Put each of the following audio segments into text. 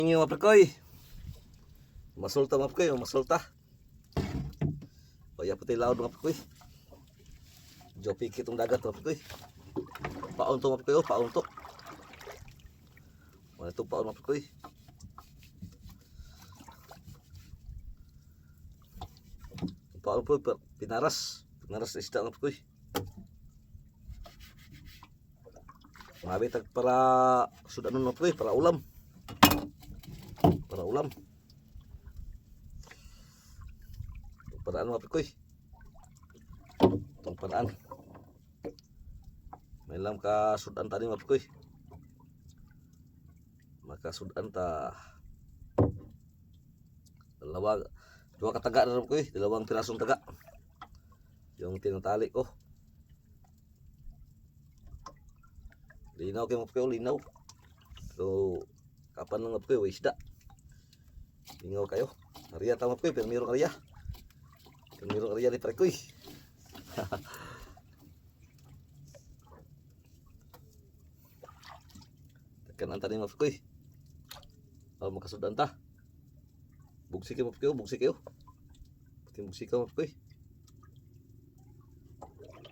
Yung mga prekoy. Masulta mga prekoy, masulta. Kaya pati laod mga prekoy. Jopik itong dagat mga prekoy. Paon to mga prekoy, paon to. Wala itong paon mga prekoy. Paon po, pinaras. Pinaras na isda mga prekoy. Mabitag para sudanon mga prekoy, para ulam. Para ulam. Paraan mga prekoy. Itong paraan. May lang ka sudan tadi mga prekoy. Maka sudan ta dua kataga na prekoy, dalawang pirasong taga. Yung tinatali ko. Linaw kayo mga prekoy, linaw. So kapan lang mga prekoy, isda. Lingaw kayo. Karya tama prekoy, pero mayroong karya. Mayroong karya ni prekoy. Tekan ang tani mga prekoy. Kalau makasudan ta. Bugsi kayo mga prekoy, bugsi kayo. Pati bugsi kayo mga prekoy.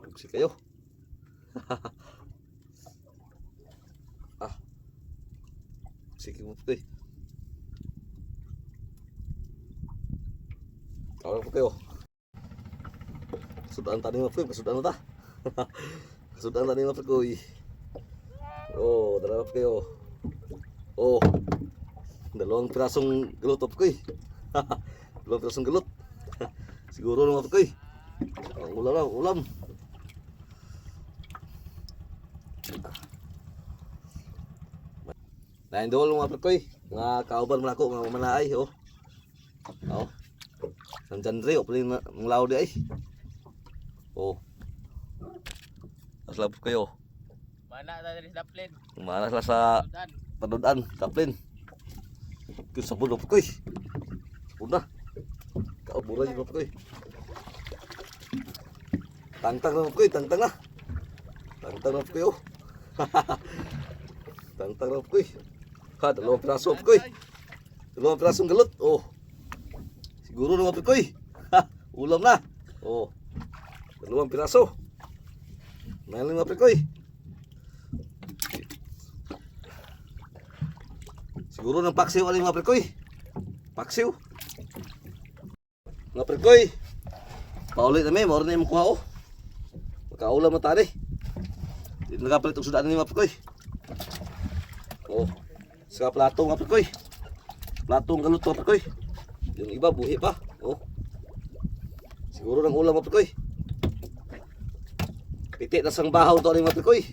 Bugsi kayo. Bugsi kayo mga prekoy. Kalau po kayo. Kasudan tani mga prekoy, kasudan na ta. Kasudan tani mga prekoy. Oh, dalawa po kayo. Oh. Dalawang pirasong galot po kayo. Dalawang pirasong galot. Siguro naman po kayo. Ang ulam lang, ulam. Naindol mga po kayo. Mga kauban mo na ako, mga mamanaay. Oh. Oh. Nandyan rin, pwede ng lao di ay. Oh. Asla po kayo. Mana na rin sa plane. Mana sila sa padudan, kaplin. Kung sa puno po kayo. Una. Kauburan nyo po kayo. Tangtang na po kayo, tangtang na. Tangtang na po kayo. Tangtang na po kayo. Ha, dalawang piraso po kayo. Dalawang pirasong galot. Oh. Siguro naman po kayo. Ha, ulam na. Oh. Dalawang piraso. Nalang mga prekoy. Siguro ng paksiw alin mga prekoy. Paksiw. Mga prekoy. Paulit na may, mauro na yung makuha o. Makaulam na tari. Nagapalit ang sudan ni mga prekoy. Oh. Saka plato mga prekoy. Platong galut mga prekoy. Yung iba buhi pa. Oh. Siguro ng ulam mga prekoy. Pitik na sang bahaw to ni mga prekoy.